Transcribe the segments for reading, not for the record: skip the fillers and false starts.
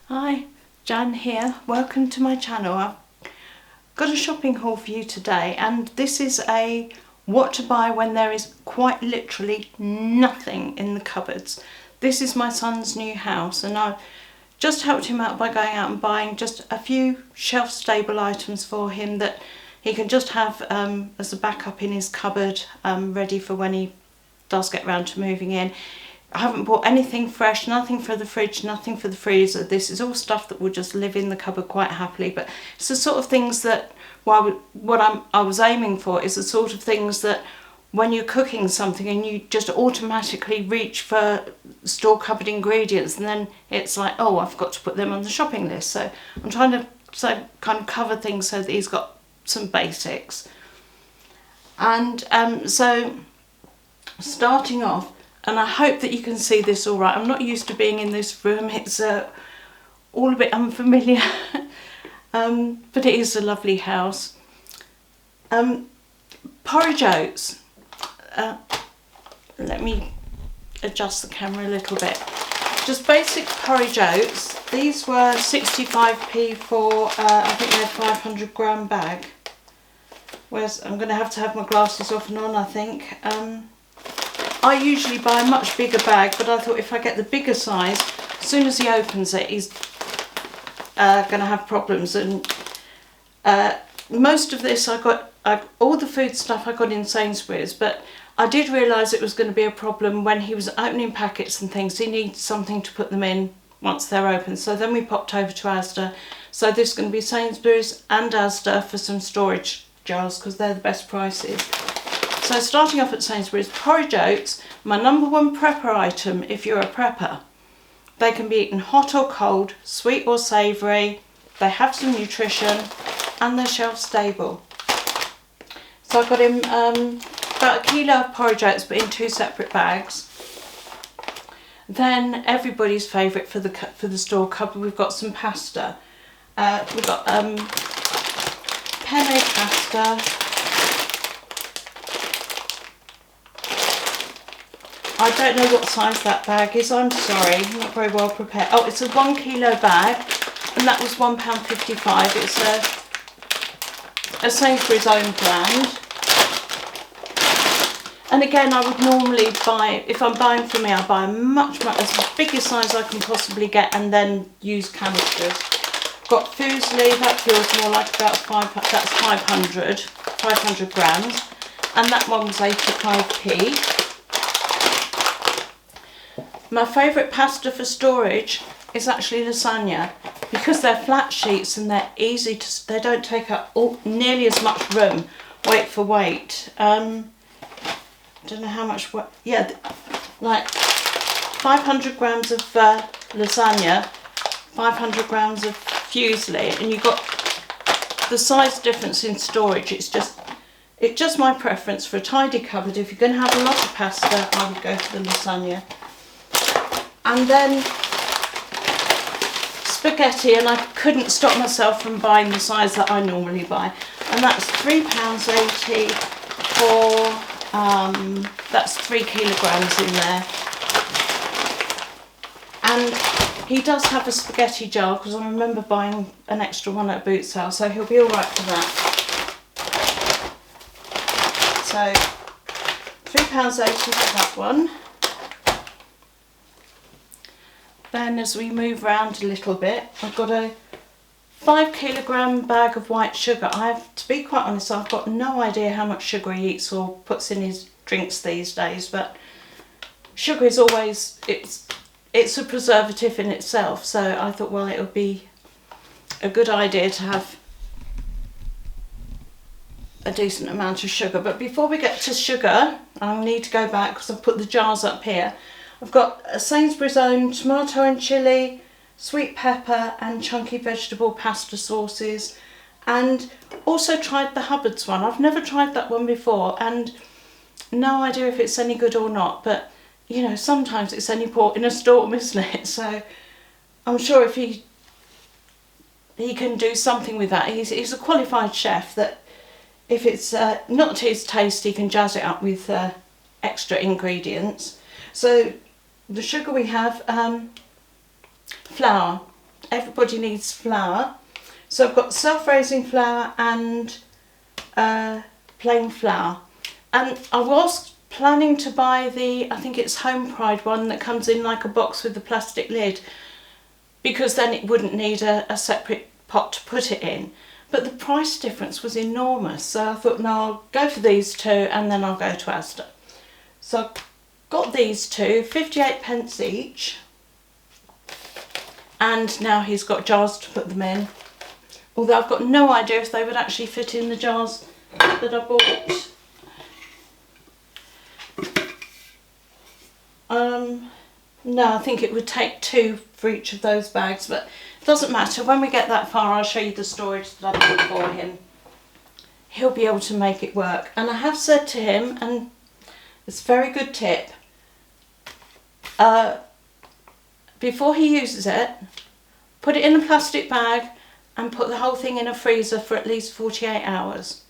Hi, Jan here. Welcome to my channel. I've got a shopping haul for you today, and this is a what to buy when there is quite literally nothing in the cupboards. This is my son's new house, and I've just helped him out by going out and buying just a few shelf stable items for him that he can just have as a backup in his cupboard, ready for when he does get round to moving in. I haven't bought anything fresh, nothing for the fridge, nothing for the freezer. This is all stuff that will just live in the cupboard quite happily. But it's the sort of things that, I was aiming for is the sort of things that when you're cooking something and you just automatically reach for store cupboard ingredients, and then it's like, oh, I've got to put them on the shopping list. So I'm trying to kind of cover things so that he's got some basics. And so starting off, and I hope that you can see this all right. I'm not used to being in this room. It's all a bit unfamiliar, but it is a lovely house. Porridge oats. Let me adjust the camera a little bit. Just basic porridge oats. These were 65p for, I think they're 500 gram bag. Whereas I'm going to have my glasses off and on, I think. I usually buy a much bigger bag, but I thought if I get the bigger size, as soon as he opens it, he's going to have problems. And most of this all the food stuff I got in Sainsburys, but I did realise it was going to be a problem when he was opening packets and things. He needs something to put them in once they're open. So then we popped over to Asda. So this is going to be Sainsburys and Asda for some storage jars, because they're the best prices. So starting off at Sainsburys, porridge oats, my number one prepper item if you're a prepper. They can be eaten hot or cold, sweet or savoury, they have some nutrition, and they're shelf stable. So I got him about a kilo of porridge oats, but in 2 separate bags. Then everybody's favourite for the store cupboard, we've got some pasta. We've got penne pasta. I don't know what size that bag is, I'm sorry, not very well prepared. Oh, it's a 1 kilo bag, and that was £1.55. It's a Sainsbury's own brand. And again, I would normally buy, if I'm buying for me, I buy much, as big a size I can possibly get, and then use canisters. Got Fuseli, that feels more like about 500 grams, and that one was 85p. My favourite pasta for storage is actually lasagna, because they're flat sheets and they're easy to, they don't take up nearly as much room, weight for weight. I don't know how much, yeah, like 500 grams of lasagna, 500 grams of Fuseli, and you've got the size difference in storage. It's just my preference for a tidy cupboard. If you're going to have a lot of pasta, I would go for the lasagna. And then spaghetti, and I couldn't stop myself from buying the size that I normally buy, and that's £3.80 for, that's 3 kilograms in there. And he does have a spaghetti jar, because I remember buying an extra one at a boot sale, so he'll be alright for that. So £3.80 for that one. Then as we move around a little bit, I've got a 5 kilogram bag of white sugar. To be quite honest, I've got no idea how much sugar he eats or puts in his drinks these days, but sugar is always, it's a preservative in itself, so I thought, well, it would be a good idea to have a decent amount of sugar. But before we get to sugar, I'll need to go back because I've put the jars up here. I've got a Sainsbury's own tomato and chilli, sweet pepper and chunky vegetable pasta sauces, and also tried the Hubbard's one. I've never tried that one before, and no idea if it's any good or not, but you know, sometimes it's any port in a storm, isn't it? So I'm sure if he can do something with that. He's a qualified chef, that if it's not to his taste, he can jazz it up with extra ingredients. So the sugar we have, flour, everybody needs flour. So I've got self-raising flour and plain flour. And I was planning to buy the, I think it's Home Pride one that comes in like a box with the plastic lid, because then it wouldn't need a separate pot to put it in. But the price difference was enormous, so I thought, no, I'll go for these two and then I'll go to Asda. So I got these two, 58p each, and now he's got jars to put them in. Although I've got no idea if they would actually fit in the jars that I bought. No, I think it would take 2 for each of those bags, but it doesn't matter. When we get that far, I'll show you the storage that I bought for him. He'll be able to make it work. And I have said to him, and it's a very good tip, before he uses it, put it in a plastic bag and put the whole thing in a freezer for at least 48 hours.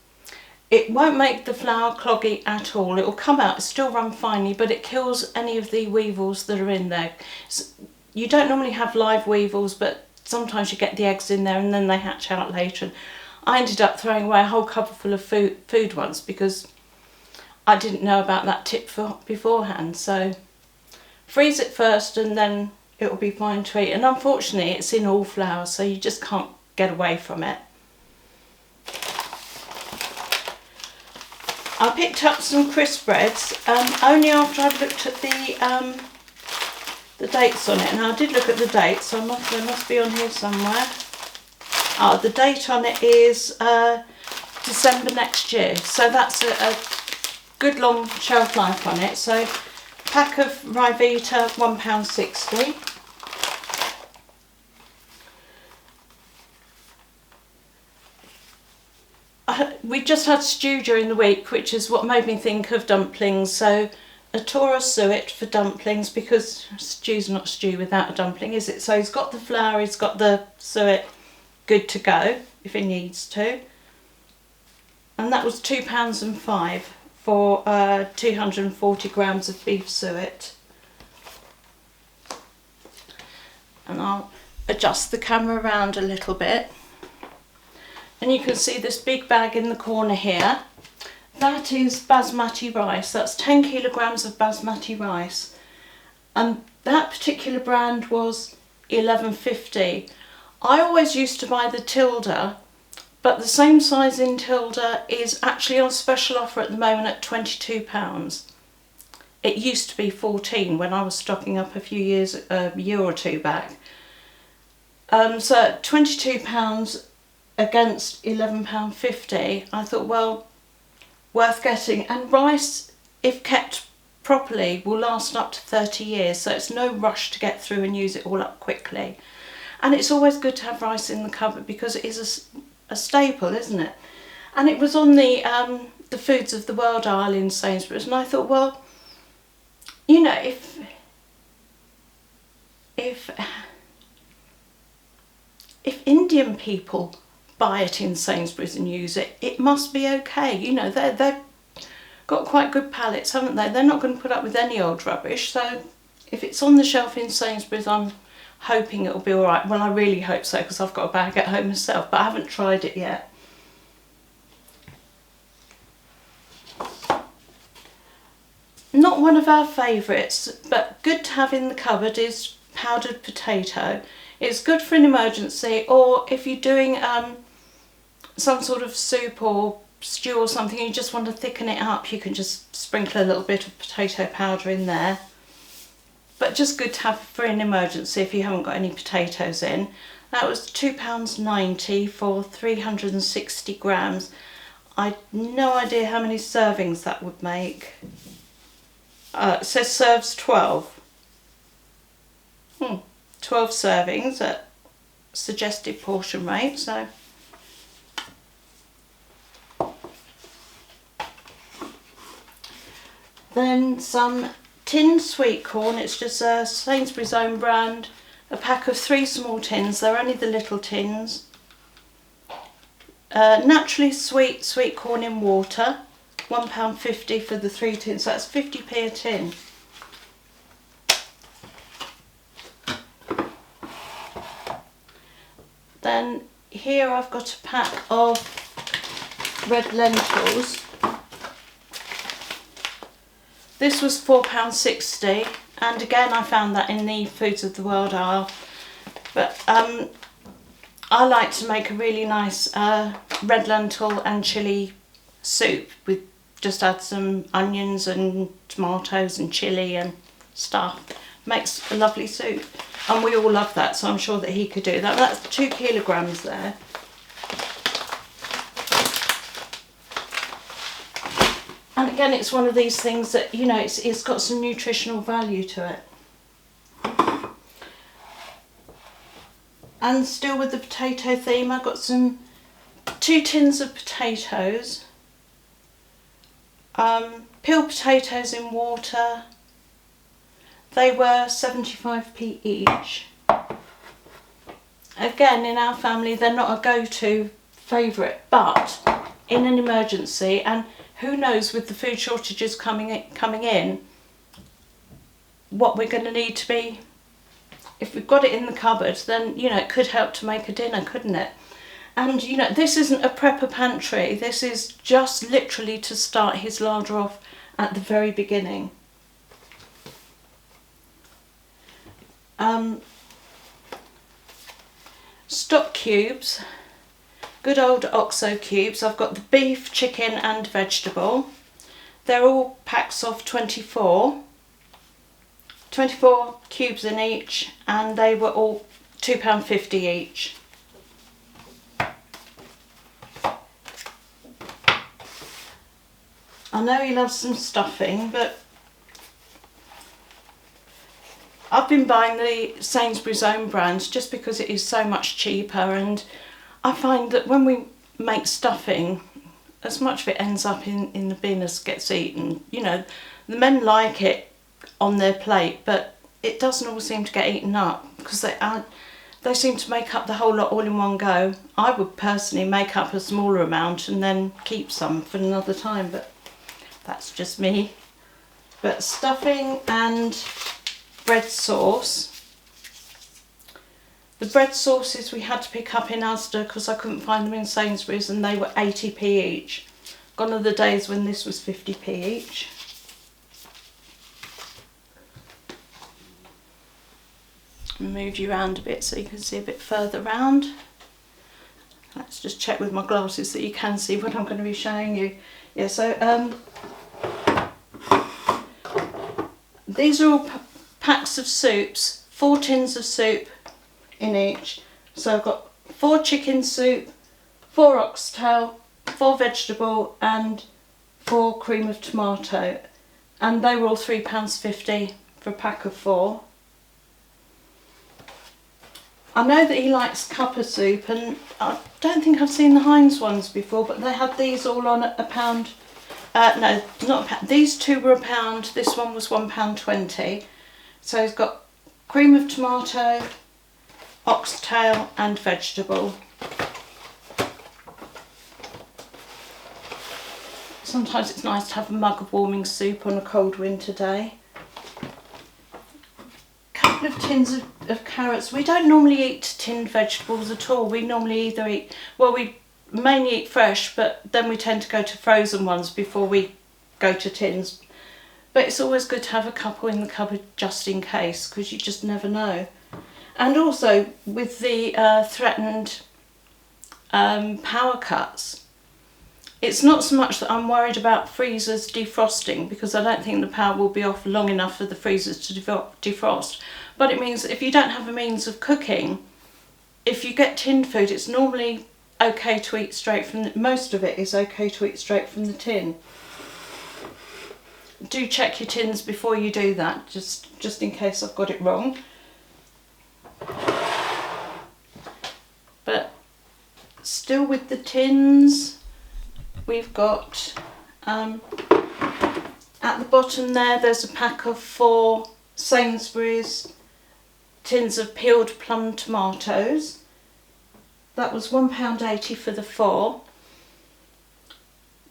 It won't make the flour cloggy at all. It will come out, still run finely, but it kills any of the weevils that are in there. So you don't normally have live weevils, but sometimes you get the eggs in there and then they hatch out later. And I ended up throwing away a whole cupboard full of food once because I didn't know about that tip beforehand. So freeze it first and then it will be fine to eat. And unfortunately it's in all flour, so you just can't get away from it. I picked up some crisp breads only after I've looked at the dates on it. And I did look at the dates, so they must be on here somewhere. Oh, the date on it is December next year, so that's a good long shelf life on it. So pack of Ryvita, £1.60. We just had stew during the week, which is what made me think of dumplings. So a Torah suet for dumplings, because stew's not stew without a dumpling, is it? So he's got the flour, he's got the suet, good to go if he needs to. And that was £2.05 for 240 grams of beef suet. And I'll adjust the camera around a little bit. And you can see this big bag in the corner here. That is basmati rice. That's 10 kilograms of basmati rice. And that particular brand was £11.50. I always used to buy the Tilda, but the same size in Tilda is actually on special offer at the moment at £22. It used to be 14 when I was stocking up a year or two back. So at £22 against £11.50, I thought, well, worth getting. And rice, if kept properly, will last up to 30 years, so it's no rush to get through and use it all up quickly. And it's always good to have rice in the cupboard because it is a staple, isn't it? And it was on the Foods of the World aisle in Sainsburys, and I thought, well, you know, if Indian people buy it in Sainsbury's and use it, it must be okay. You know, they've got quite good palates, haven't they? They're not going to put up with any old rubbish. So if it's on the shelf in Sainsbury's, I'm hoping it'll be all right. Well, I really hope so, because I've got a bag at home myself, but I haven't tried it yet. Not one of our favourites, but good to have in the cupboard, is powdered potato. It's good for an emergency, or if you're doing some sort of soup or stew or something and you just want to thicken it up, you can just sprinkle a little bit of potato powder in there. But just good to have for an emergency if you haven't got any potatoes in. That was £2.90 for 360 grams. I've no idea how many servings that would make. It says serves 12. 12 servings at suggested portion rate, so then some tinned sweet corn. It's just a Sainsbury's own brand, a pack of 3 small tins. They're only the little tins. Naturally sweet corn in water, £1.50 for the 3 tins, so that's 50p a tin. Then here I've got a pack of red lentils. This was £4.60, and again I found that in the Foods of the World aisle. But I like to make a really nice red lentil and chilli soup. With just add some onions and tomatoes and chilli and stuff. Makes a lovely soup, and we all love that, so I'm sure that he could do that. That's 2 kilograms there. And again, it's one of these things that, you know, it's got some nutritional value to it. And still with the potato theme, I've got 2 tins of potatoes, peeled potatoes in water. They were 75p each. Again, in our family, they're not a go-to favourite, but in an emergency, and who knows with the food shortages coming in, what we're going to need to be. If we've got it in the cupboard, then, you know, it could help to make a dinner, couldn't it? And, you know, this isn't a prepper pantry. This is just literally to start his larder off at the very beginning. Stock cubes, good old OXO cubes. I've got the beef, chicken and vegetable. They're all packs of 24 cubes in each, and they were all £2.50 each. I know he loves some stuffing, but I've been buying the Sainsburys own brands just because it is so much cheaper, and I find that when we make stuffing, as much of it ends up in the bin as gets eaten. You know, the men like it on their plate, but it doesn't all seem to get eaten up because they seem to make up the whole lot all in one go. I would personally make up a smaller amount and then keep some for another time, but that's just me. But stuffing and bread sauce. The bread sauces we had to pick up in Asda because I couldn't find them in Sainsbury's, and they were 80p each. Gone are the days when this was 50p each. Move you around a bit so you can see a bit further round. Let's just check with my glasses that you can see what I'm going to be showing you. Yeah, so these are all packs of soups, 4 tins of soup in each. So I've got 4 chicken soup, 4 oxtail, 4 vegetable and 4 cream of tomato, and they were all £3.50 for a pack of 4. I know that he likes cuppa soup, and I don't think I've seen the Heinz ones before, but they had these all on a pound. No, not a pound. These two were £1. This one was £1.20. So he's got cream of tomato, oxtail and vegetable. Sometimes it's nice to have a mug of warming soup on a cold winter day. Couple of tins of carrots. We don't normally eat tinned vegetables at all. We normally either eat, well, we mainly eat fresh, but then we tend to go to frozen ones before we go to tins. But it's always good to have a couple in the cupboard just in case, because you just never know. And also with the threatened power cuts, it's not so much that I'm worried about freezers defrosting, because I don't think the power will be off long enough for the freezers to defrost. But it means that if you don't have a means of cooking, if you get tinned food, it's normally okay to eat straight from most of it is okay to eat straight from the tin. Do check your tins before you do that, just in case I've got it wrong. But still with the tins, we've got at the bottom there's a pack of 4 Sainsbury's tins of peeled plum tomatoes. That was £1.80 for the 4.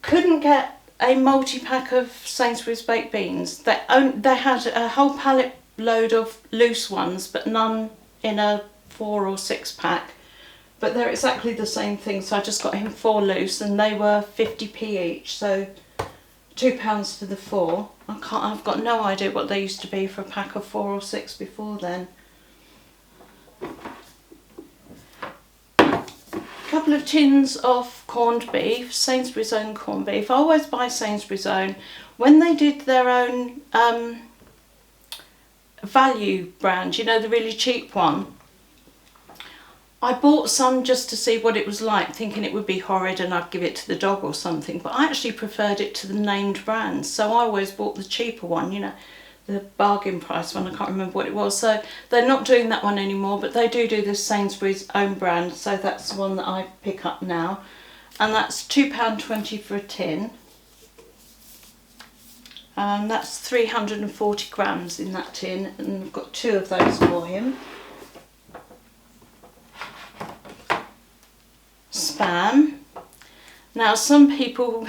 Couldn't get a multi-pack of Sainsbury's baked beans. They had a whole pallet load of loose ones, but none in a 4 or 6 pack. but they're exactly the same thing, so I just got him 4 loose and they were 50p each, so £2 for the 4. I've got no idea what they used to be for a pack of 4 or 6 before then. A couple of tins of corned beef, Sainsburys own corned beef. I always buy Sainsburys own. When they did their own value brand, you know, the really cheap one, I bought some just to see what it was like, thinking it would be horrid and I'd give it to the dog or something, but I actually preferred it to the named brands, so I always bought the cheaper one, you know, the bargain price one. I can't remember what it was. So they're not doing that one anymore, but they do the Sainsbury's own brand, so that's the one that I pick up now, and that's £2.20 for a tin. That's 340 grams in that tin, and I've got 2 of those for him. Spam. Now some people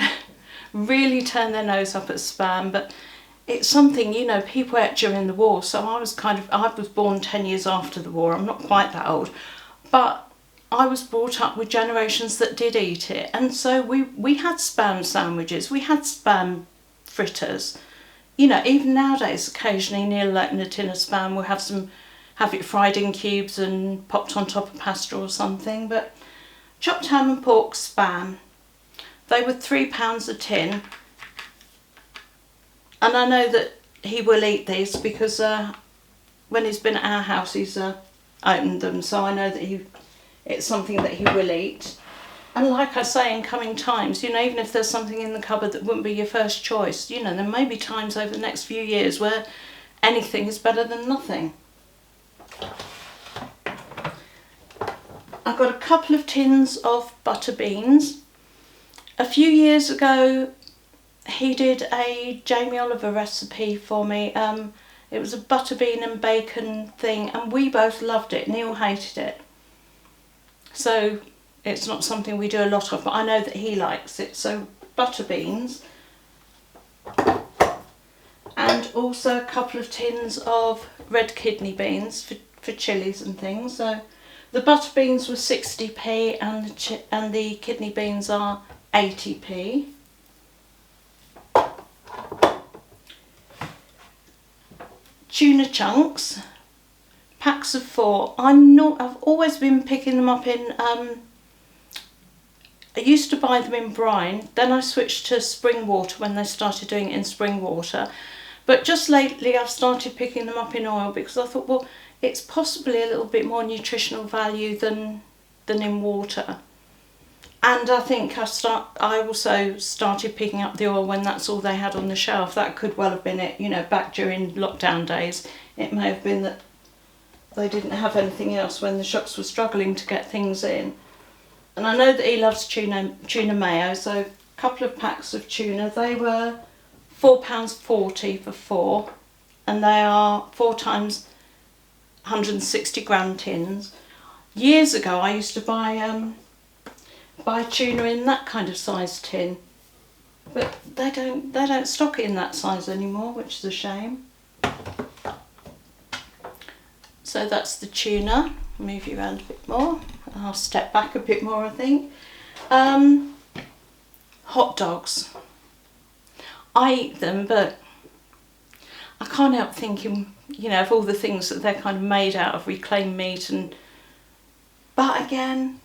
really turn their nose up at spam, but it's something, you know, people ate during the war, so I was born 10 years after the war. I'm not quite that old, but I was brought up with generations that did eat it, and so we had spam sandwiches, we had spam fritters. You know, even nowadays occasionally Neil opened a tin of spam, we'll have it fried in cubes and popped on top of pasta or something. But chopped ham and pork spam, they were £3 a tin, and I know that he will eat these because when he's been at our house he's opened them, so I know that it's something that he will eat. And like I say, in coming times, you know, even if there's something in the cupboard that wouldn't be your first choice, you know, there may be times over the next few years where anything is better than nothing. I've got a couple of tins of butter beans. A few years ago he did a Jamie Oliver recipe for me. It was a butter bean and bacon thing, and we both loved it. Neil hated it, so it's not something we do a lot of, but I know that he likes it. So butter beans, and also a couple of tins of red kidney beans for chilies and things. So the butter beans were 60p and the kidney beans are 80p. Tuna chunks, packs of 4. I've always been picking them up in I used to buy them in brine, then I switched to spring water when they started doing it in spring water. But just lately I've started picking them up in oil because I thought, well, it's possibly a little bit more nutritional value than in water. And I think I also started picking up the oil when that's all they had on the shelf. That could well have been it, you know, back during lockdown days. It may have been that they didn't have anything else when the shops were struggling to get things in. And I know that he loves tuna mayo, so a couple of packs of tuna. They were £4.40 for 4, and they are 4 times 160 gram tins. Years ago I used to buy tuna in that kind of size tin, but they don't stock it in that size anymore, which is a shame. So that's the tuna. Move you around a bit more. I'll step back a bit more, I think. Hot dogs. I eat them, but I can't help thinking, you know, of all the things that they're kind of made out of, reclaimed meat, but again,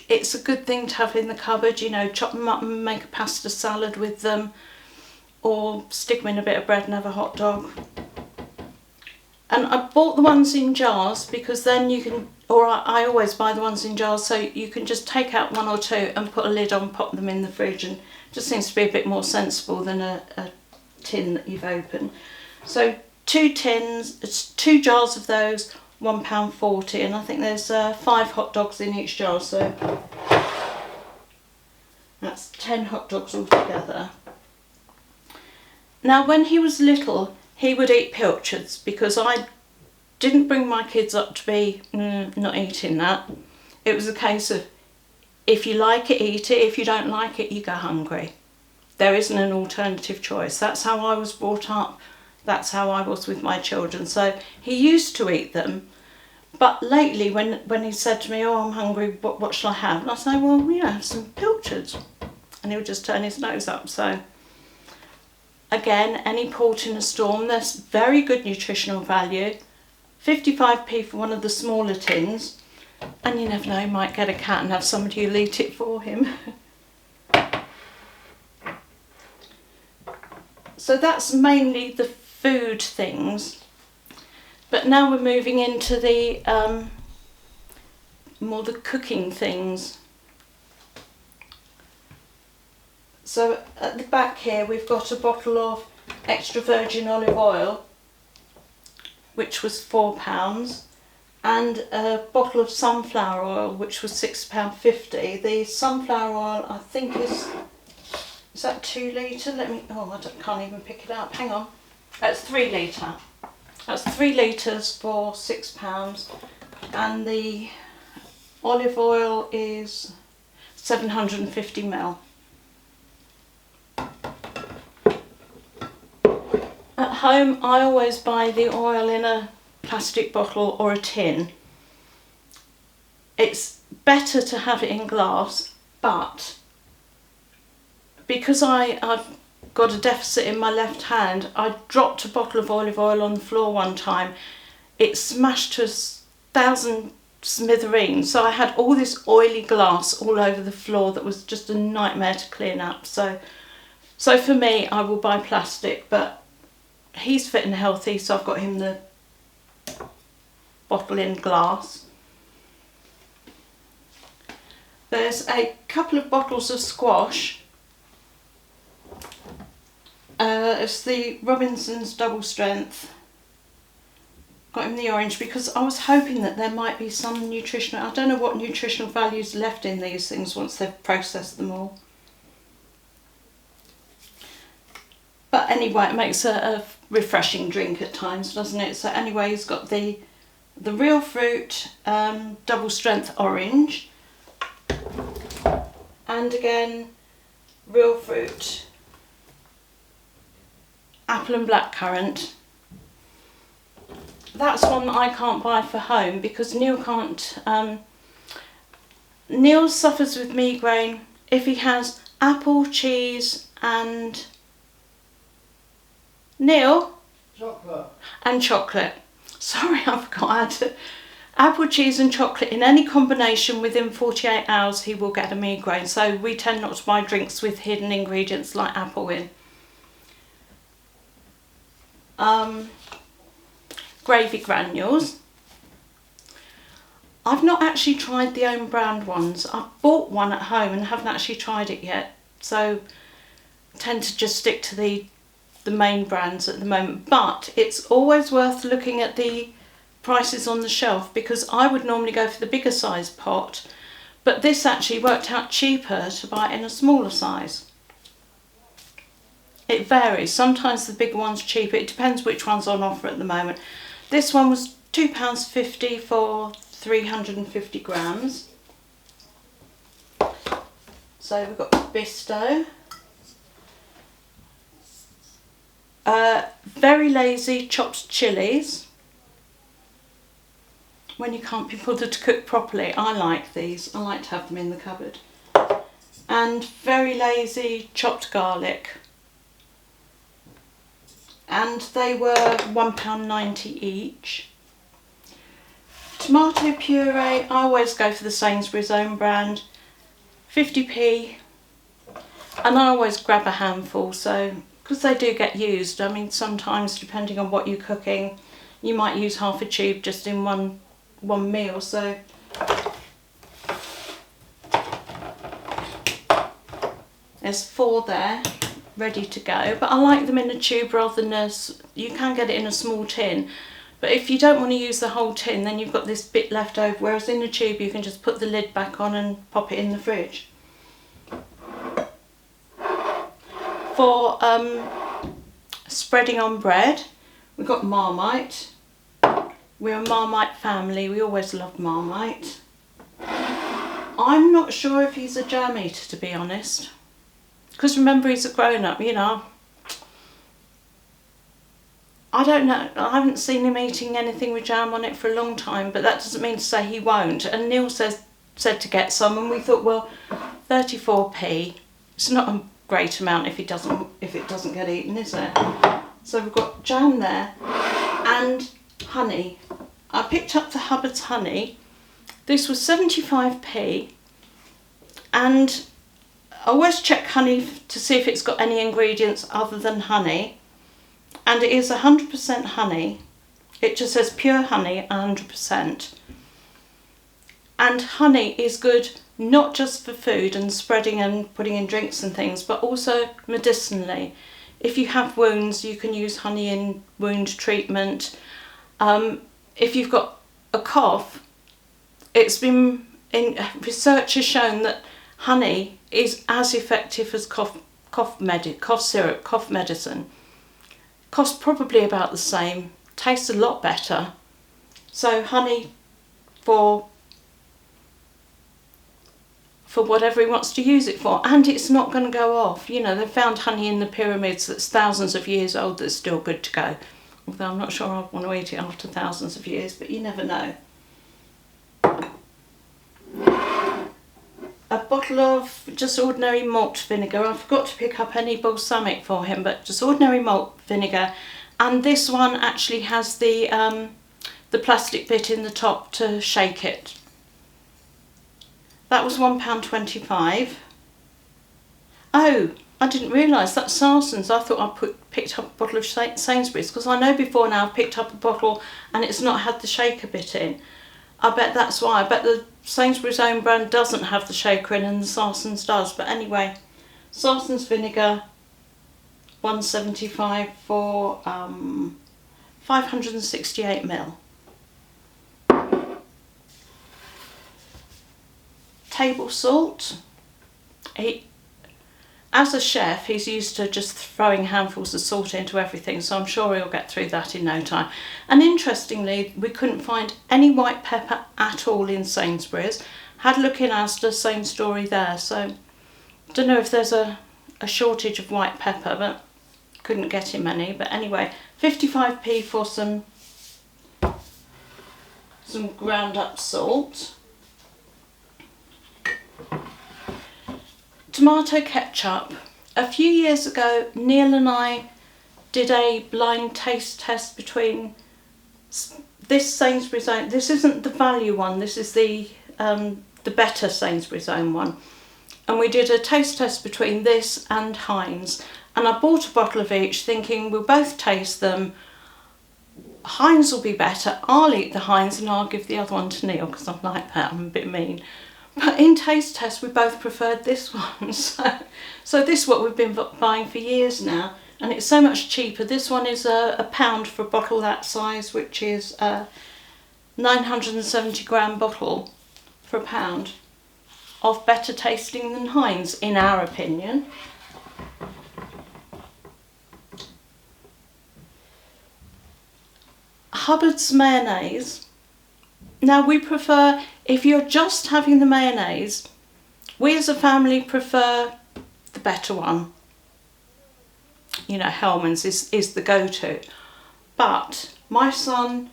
it's a good thing to have in the cupboard, you know, chop them up and make a pasta salad with them, or stick them in a bit of bread and have a hot dog. And I bought the ones in jars because then you can, or I always buy the ones in jars, so you can just take out 1 or 2 and put a lid on, pop them in the fridge, and it just seems to be a bit more sensible than a tin that you've opened. So 2 tins, it's 2 jars of those, £1.40, and I think there's 5 hot dogs in each jar, so that's 10 hot dogs altogether. Now when he was little, he would eat pilchards because I didn't bring my kids up to be not eating that. It was a case of, if you like it, eat it. If you don't like it, you go hungry. There isn't an alternative choice. That's how I was brought up. That's how I was with my children. So he used to eat them, But lately when he said to me, oh, I'm hungry, what shall I have? And I say, well, have some pilchards. And he would just turn his nose up. So again, any port in a storm, there's very good nutritional value. 55p for one of the smaller tins. And you never know, he might get a cat and have somebody who'll eat it for him. So that's mainly the food things. But now we're moving into the more the cooking things. So at the back here we've got a bottle of extra virgin olive oil, which was £4, and a bottle of sunflower oil, which was £6.50. The sunflower oil, I think, is that 2 litre? Can't even pick it up. Hang on. That's 3 litre. That's 3 litres for £6, and the olive oil is 750ml. At home, I always buy the oil in a plastic bottle or a tin. It's better to have it in glass, but because I've got a deficit in my left hand, I dropped a bottle of olive oil on the floor one time. It smashed to 1,000 smithereens, so I had all this oily glass all over the floor that was just a nightmare to clean up. So for me, I will buy plastic, but he's fit and healthy, so I've got him the bottle in glass. There's a couple of bottles of squash. It's the Robinson's double strength. Got him the orange because I was hoping that there might be some nutritional, I don't know what nutritional values left in these things once they've processed them all. But anyway, it makes a refreshing drink at times, doesn't it? So anyway, he's got the real fruit double strength orange, and again real fruit apple and blackcurrant. That's one that I can't buy for home because Neil can't. Neil suffers with migraine if he has apple, cheese and Neil? Chocolate. And chocolate. Sorry, I forgot I had to. Apple, cheese and chocolate in any combination within 48 hours he will get a migraine. So we tend not to buy drinks with hidden ingredients like apple in. Gravy granules. I've not actually tried the own brand ones. I bought one at home and haven't actually tried it yet. So I tend to just stick to the main brands at the moment. But it's always worth looking at the prices on the shelf because I would normally go for the bigger size pot. But this actually worked out cheaper to buy in a smaller size. It varies. Sometimes the bigger one's cheaper. It depends which one's on offer at the moment. This one was £2.50 for 350 grams. So we've got Bisto. Very lazy chopped chilies. When you can't be bothered to cook properly, I like these. I like to have them in the cupboard. And very lazy chopped garlic. And they were £1.90 each. Tomato puree, I always go for the Sainsburys own brand, 50p, and I always grab a handful, so because they do get used. I mean, sometimes depending on what you're cooking, you might use half a tube just in one meal. So there's 4 there, ready to go. But I like them in a tube rather than you can get it in a small tin. But if you don't want to use the whole tin, then you've got this bit left over, whereas in a tube you can just put the lid back on and pop it in the fridge. For spreading on bread, we've got Marmite. We're a Marmite family, we always love Marmite. I'm not sure if he's a jam eater, to be honest. Because remember, he's a grown-up, you know. I don't know, I haven't seen him eating anything with jam on it for a long time, but that doesn't mean to say he won't. And Neil said to get some, and we thought, well, 34p, it's not a great amount if it doesn't get eaten, is it? So we've got jam there and honey. I picked up the Hubbard's honey. This was 75p, and I always check honey to see if it's got any ingredients other than honey, and it is 100% honey. It just says pure honey, 100%. And honey is good not just for food and spreading and putting in drinks and things, but also medicinally. If you have wounds, you can use honey in wound treatment. If you've got a cough, research has shown that honey is as effective as cough syrup, cough medicine. Costs probably about the same, tastes a lot better. So honey for whatever he wants to use it for, and it's not going to go off. You know, they found honey in the pyramids that's thousands of years old that's still good to go. Although I'm not sure I want to eat it after thousands of years, but you never know. A bottle of just ordinary malt vinegar. I forgot to pick up any balsamic for him, but just ordinary malt vinegar. And this one actually has the plastic bit in the top to shake it. That was £1.25. Oh, I didn't realise that's Sarson's. I thought I picked up a bottle of Sainsburys, because I know before now I've picked up a bottle and it's not had the shaker bit in. I bet that's why. I bet the Sainsbury's own brand doesn't have the shaker in and the Sarson's does. But anyway, Sarson's vinegar, £1.75 for 568ml. Table salt. As a chef, he's used to just throwing handfuls of salt into everything, so I'm sure he'll get through that in no time. And interestingly, we couldn't find any white pepper at all in Sainsbury's. Had a look in Asda, same story there. So don't know if there's a shortage of white pepper, but couldn't get him any. But anyway, 55p for some ground up salt. Tomato ketchup. A few years ago, Neil and I did a blind taste test between this Sainsbury's own. This isn't the value one. This is the better Sainsbury's own one. And we did a taste test between this and Heinz. And I bought a bottle of each, thinking we'll both taste them. Heinz will be better. I'll eat the Heinz and I'll give the other one to Neil, because I'm like that. I'm a bit mean. But in taste test, we both preferred this one. So this is what we've been buying for years now, and it's so much cheaper. This one is a pound for a bottle that size, which is a 970 gram bottle for £1, of better tasting than Heinz, in our opinion. Hubbard's mayonnaise. Now we prefer, if you're just having the mayonnaise, we as a family prefer the better one. You know, Hellmann's is the go-to. But my son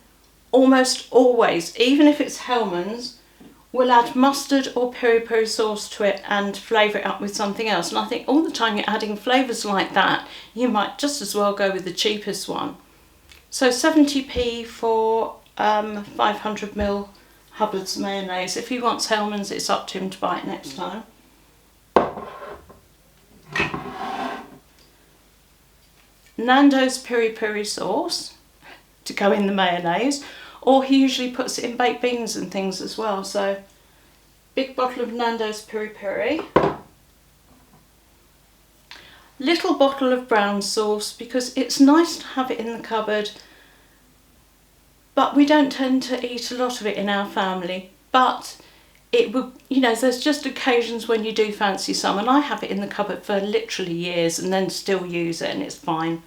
almost always, even if it's Hellmann's, will add mustard or peri-peri sauce to it and flavour it up with something else. And I think all the time you're adding flavours like that, you might just as well go with the cheapest one. So 70p for 500ml Hubbard's mayonnaise. If he wants Hellmann's, it's up to him to buy it next time. Nando's peri-peri sauce to go in the mayonnaise, or he usually puts it in baked beans and things as well. So big bottle of Nando's peri-peri. Little bottle of brown sauce, because it's nice to have it in the cupboard, but we don't tend to eat a lot of it in our family. But it would, you know, there's just occasions when you do fancy some, and I have it in the cupboard for literally years and then still use it, and it's fine.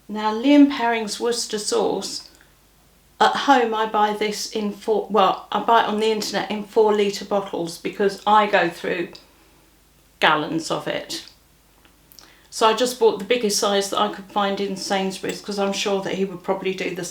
Now, Liam Perring's Worcester sauce. At home I buy this in I buy it on the internet in 4 litre bottles, because I go through gallons of it. So I just bought the biggest size that I could find in Sainsbury's because I'm sure that he would probably do the